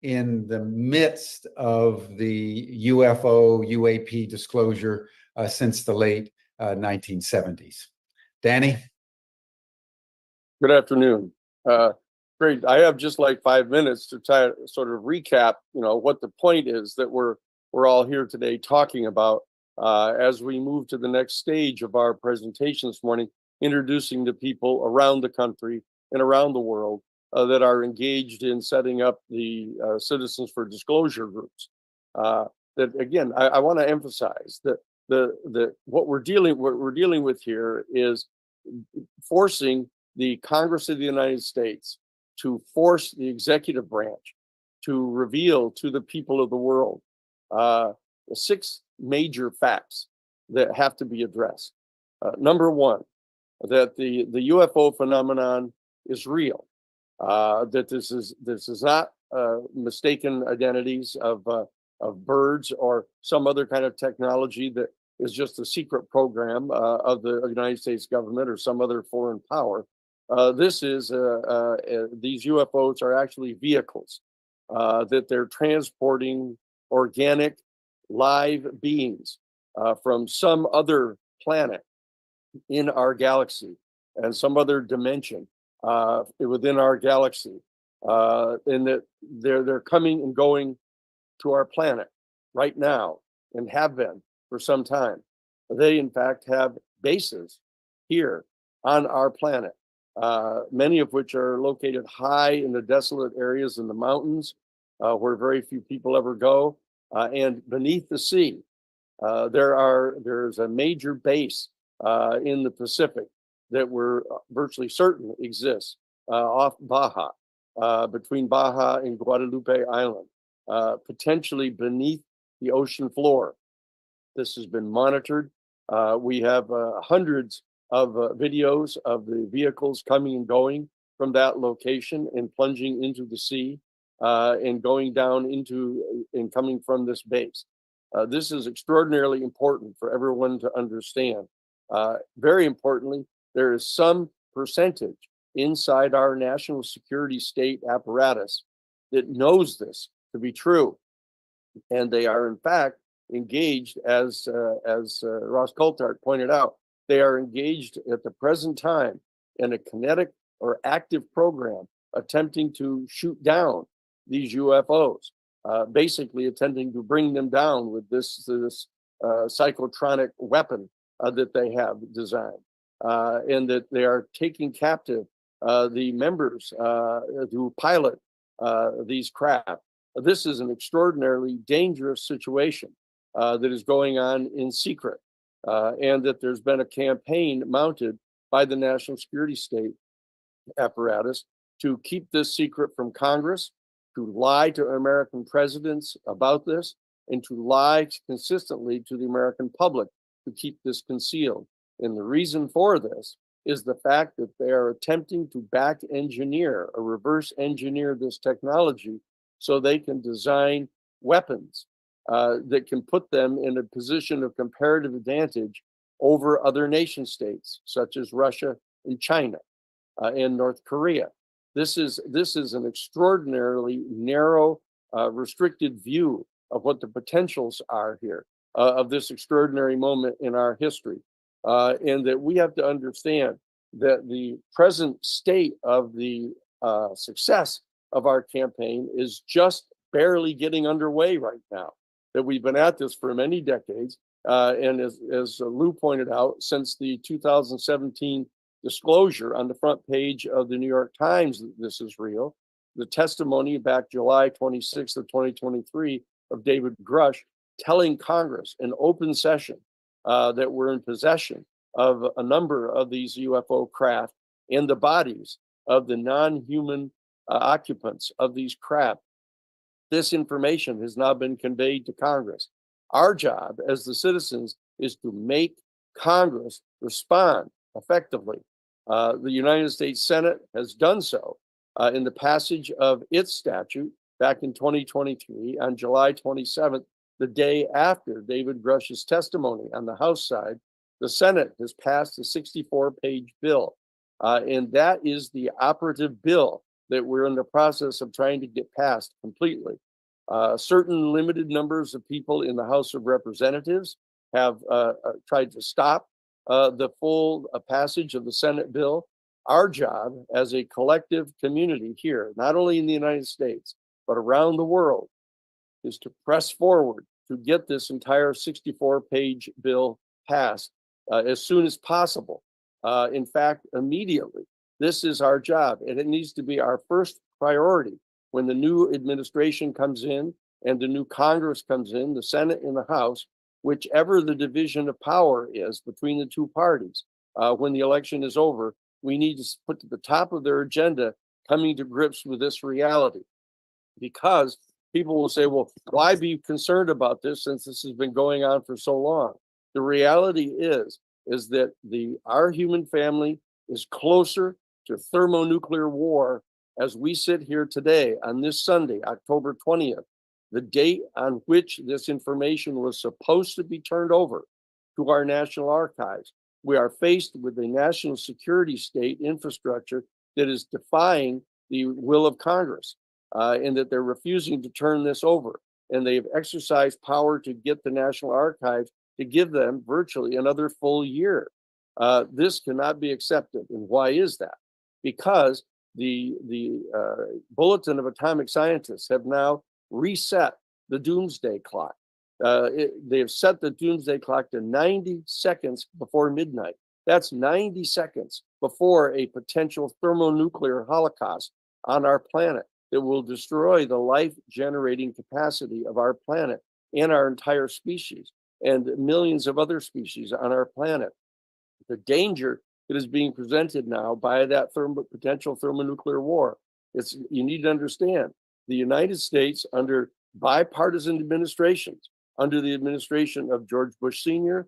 in the midst of the UFO, UAP disclosure since the late 1970s. Danny? Good afternoon. Great. I have just like 5 minutes to try to sort of recap, what the point is that we're all here today talking about as we move to the next stage of our presentation this morning, introducing the people around the country and around the world that are engaged in setting up the Citizens for Disclosure groups. That again, I want to emphasize that what we're dealing with here is forcing the Congress of the United States to force the executive branch to reveal to the people of the world 6 major facts that have to be addressed. Number one, that the UFO phenomenon is real. That this is not mistaken identities of birds or some other kind of technology that is just a secret program of the United States government or some other foreign power. These UFOs are actually vehicles that they're transporting organic live beings from some other planet in our galaxy and some other dimension within our galaxy, and that they're coming and going to our planet right now and have been for some time. They in fact have bases here on our planet, many of which are located high in the desolate areas in the mountains where very few people ever go, and beneath the sea. There's a major base in the Pacific that we're virtually certain exists off Baja, between Baja and Guadalupe Island, potentially beneath the ocean floor. This has been monitored. We have hundreds of videos of the vehicles coming and going from that location and plunging into the sea and going down into and coming from this base. This is extraordinarily important for everyone to understand. Very importantly, there is some percentage inside our national security state apparatus that knows this to be true. And they are in fact engaged, as Ross Coulthart pointed out, they are engaged at the present time in a kinetic or active program attempting to shoot down these UFOs, basically attempting to bring them down with this cyclotronic weapon that they have designed, and that they are taking captive the members who pilot these craft. This is an extraordinarily dangerous situation that is going on in secret, and that there's been a campaign mounted by the national security state apparatus to keep this secret from Congress, to lie to American presidents about this, and to lie consistently to the American public to keep this concealed. And the reason for this is the fact that they are attempting to back engineer or reverse engineer this technology so they can design weapons that can put them in a position of comparative advantage over other nation states, such as Russia and China and North Korea. This is an extraordinarily narrow, restricted view of what the potentials are here of this extraordinary moment in our history, and that we have to understand that the present state of the success of our campaign is just barely getting underway right now. That we've been at this for many decades, and as Lou pointed out, since the 2017 disclosure on the front page of the New York Times that this is real, the testimony back July 26th of 2023 of David Grush telling Congress in open session that we're in possession of a number of these UFO craft and the bodies of the non-human occupants of these craft. This information has now been conveyed to Congress. Our job as the citizens is to make Congress respond effectively. The United States Senate has done so in the passage of its statute back in 2023 on July 27th, the day after David Grush's testimony on the House side. The Senate has passed a 64-page bill, and that is the operative bill that we're in the process of trying to get passed completely. Certain limited numbers of people in the House of Representatives have tried to stop the full passage of the Senate bill. Our job as a collective community here, not only in the United States, but around the world, is to press forward to get this entire 64-page bill passed as soon as possible. In fact, immediately. This is our job, and it needs to be our first priority when the new administration comes in and the new Congress comes in, the Senate and the House, whichever the division of power is between the two parties. When the election is over, we need to put to the top of their agenda coming to grips with this reality. Because people will say, well, why be concerned about this since this has been going on for so long? The reality is that our human family is closer to thermonuclear war as we sit here today on this Sunday, October 20th, the date on which this information was supposed to be turned over to our National Archives. We are faced with a national security state infrastructure that is defying the will of Congress, and that they're refusing to turn this over. And they've exercised power to get the National Archives to give them virtually another full year. This cannot be accepted. And why is that? Because the Bulletin of Atomic Scientists have now reset the doomsday clock. They have set the doomsday clock to 90 seconds before midnight. That's 90 seconds before a potential thermonuclear holocaust on our planet that will destroy the life-generating capacity of our planet and our entire species and millions of other species on our planet. The danger that is being presented now by that potential thermonuclear war, you need to understand, the United States under bipartisan administrations, under the administration of George Bush Sr.,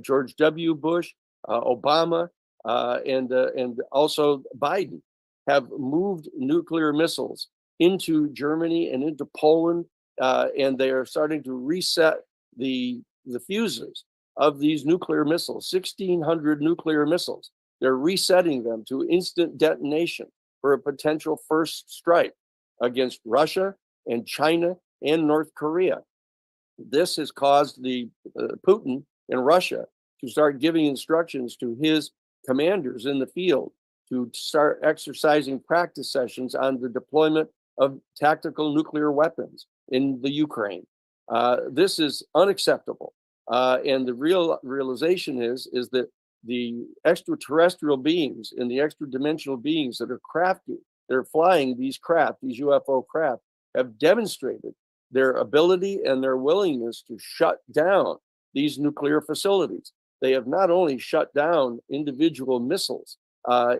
George W. Bush, Obama, and also Biden, have moved nuclear missiles into Germany and into Poland, and they are starting to reset the fuses of these nuclear missiles, 1,600 nuclear missiles. They're resetting them to instant detonation for a potential first strike against Russia and China and North Korea. This has caused the Putin in Russia to start giving instructions to his commanders in the field to start exercising practice sessions on the deployment of tactical nuclear weapons in the Ukraine. This is unacceptable. And the realization is that the extraterrestrial beings and the extra-dimensional beings that are they're flying these craft, these UFO craft, have demonstrated their ability and their willingness to shut down these nuclear facilities. They have not only shut down individual missiles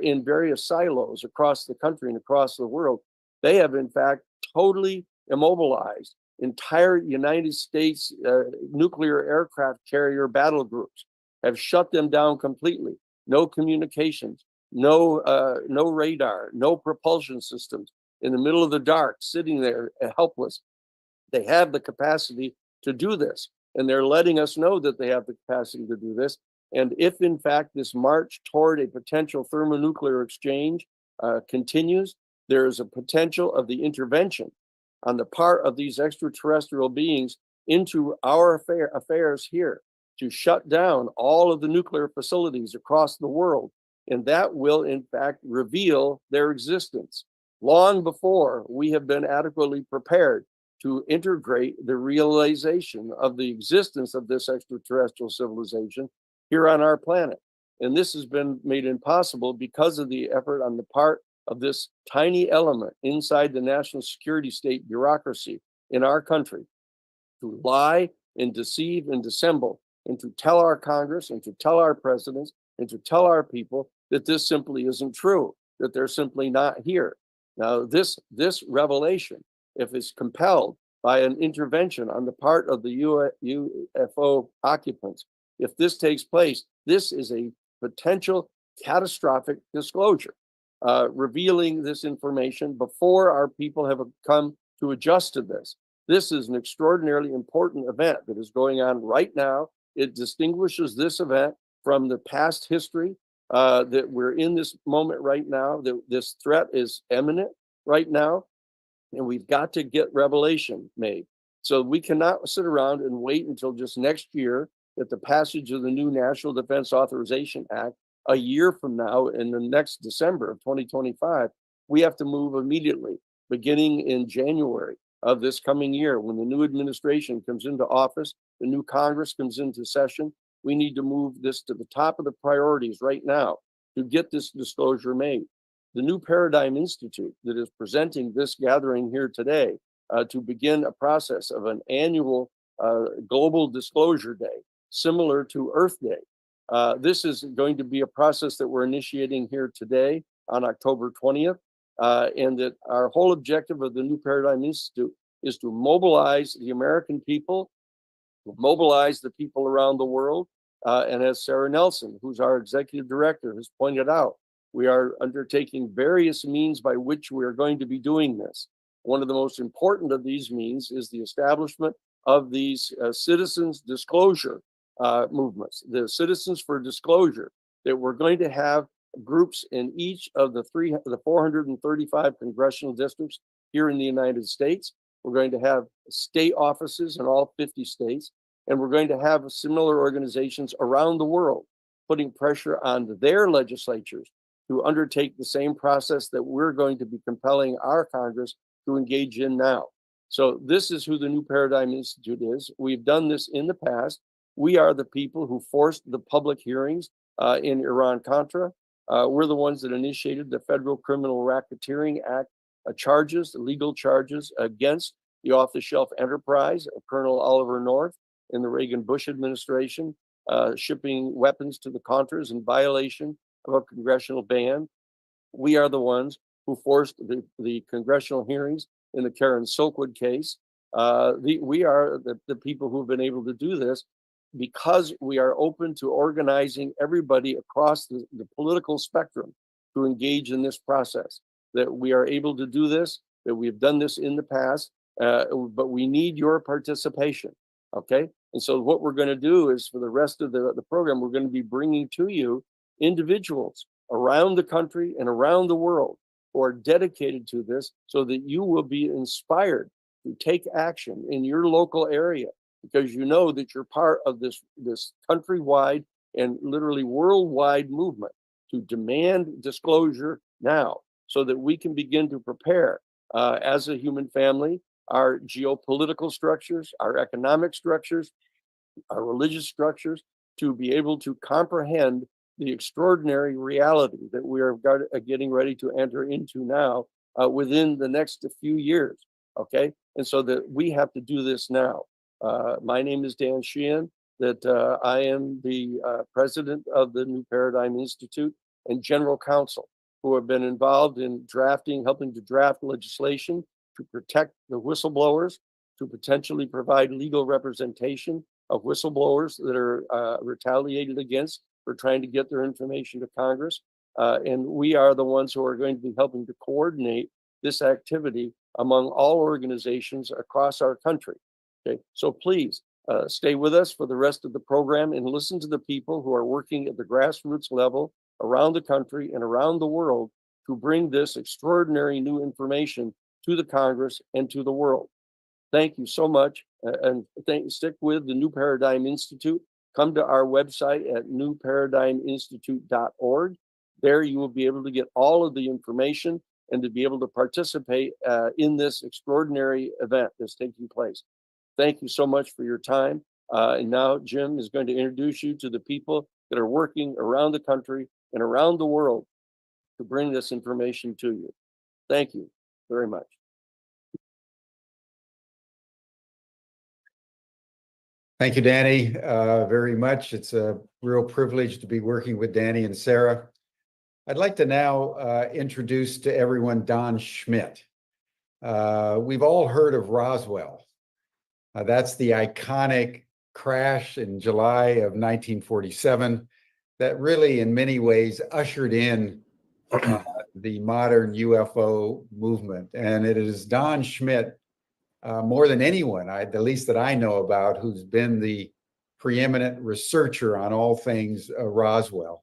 in various silos across the country and across the world, they have in fact totally immobilized entire United States nuclear aircraft carrier battle groups, have shut them down completely. No communications, no radar, no propulsion systems, in the middle of the dark, sitting there helpless. They have the capacity to do this, and they're letting us know that they have the capacity to do this. And if in fact this march toward a potential thermonuclear exchange continues, there is a potential of the intervention on the part of these extraterrestrial beings into our affairs here to shut down all of the nuclear facilities across the world. And that will in fact reveal their existence long before we have been adequately prepared to integrate the realization of the existence of this extraterrestrial civilization here on our planet. And this has been made impossible because of the effort on the part of this tiny element inside the national security state bureaucracy in our country to lie and deceive and dissemble and to tell our Congress and to tell our presidents and to tell our people that this simply isn't true, that they're simply not here. Now, this revelation, if it's compelled by an intervention on the part of the UFO occupants, if this takes place, this is a potential catastrophic disclosure, revealing this information before our people have come to adjust to this. This is an extraordinarily important event that is going on right now. It distinguishes this event from the past history that we're in this moment right now. That this threat is imminent. right now, and we've got to get revelation made. So we cannot sit around and wait until just next year at the passage of the new National Defense Authorization Act. A year from now, in the next December of 2025, we have to move immediately, beginning in January of this coming year, when the new administration comes into office, the new Congress comes into session. We need to move this to the top of the priorities right now to get this disclosure made. The New Paradigm Institute that is presenting this gathering here today to begin a process of an annual global disclosure day, similar to Earth Day. This is going to be a process that we're initiating here today on October 20th, and that our whole objective of the New Paradigm Institute is to mobilize the American people, mobilize the people around the world, and as Sarah Nelson, who's our executive director, has pointed out, we are undertaking various means by which we are going to be doing this. One of the most important of these means is the establishment of these citizens disclosure movements, the Citizens for Disclosure, that we're going to have groups in each of the 435 congressional districts here in the United States. We're going to have state offices in all 50 states, and we're going to have similar organizations around the world, putting pressure on their legislatures to undertake the same process that we're going to be compelling our Congress to engage in now. So this is who the New Paradigm Institute is. We've done this in the past. We are the people who forced the public hearings in Iran-Contra. We're the ones that initiated the Federal Criminal Racketeering Act charges, legal charges against the off-the-shelf enterprise of Colonel Oliver North in the Reagan-Bush administration, shipping weapons to the Contras in violation of a congressional ban. We are the ones who forced the congressional hearings in the Karen Silkwood case. We are the people who have been able to do this because we are open to organizing everybody across the political spectrum to engage in this process. That we are able to do this, that we've done this in the past, but we need your participation, okay? And so what we're going to do is, for the rest of the program, we're going to be bringing to you individuals around the country and around the world who are dedicated to this, so that you will be inspired to take action in your local area, because you know that you're part of this countrywide and literally worldwide movement to demand disclosure now, so that we can begin to prepare as a human family, our geopolitical structures, our economic structures, our religious structures, to be able to comprehend the extraordinary reality that we are getting ready to enter into now within the next few years, okay? And so that we have to do this now. My name is Dan SHEEHAN, that I am the president of the New Paradigm Institute and general counsel, who have been involved in helping to draft legislation to protect the whistleblowers, to potentially provide legal representation of whistleblowers that are retaliated against for trying to get their information to Congress. And we are the ones who are going to be helping to coordinate this activity among all organizations across our country. Okay, so please stay with us for the rest of the program and listen to the people who are working at the grassroots level around the country and around the world to bring this extraordinary new information to the Congress and to the world. Thank you so much, and stick with the New Paradigm Institute. Come to our website at newparadigminstitute.org. There you will be able to get all of the information and to be able to participate in this extraordinary event that's taking place. Thank you so much for your time. And now Jim is going to introduce you to the people that are working around the country and around the world to bring this information to you. Thank you very much. Thank you, Danny, very much. It's a real privilege to be working with Danny and Sarah. I'd like to now introduce to everyone Don Schmitt. We've all heard of Roswell. That's the iconic crash in July of 1947 that really, in many ways, ushered in the modern UFO movement. And it is Don Schmitt, more than anyone, the least that I know about, who's been the preeminent researcher on all things Roswell.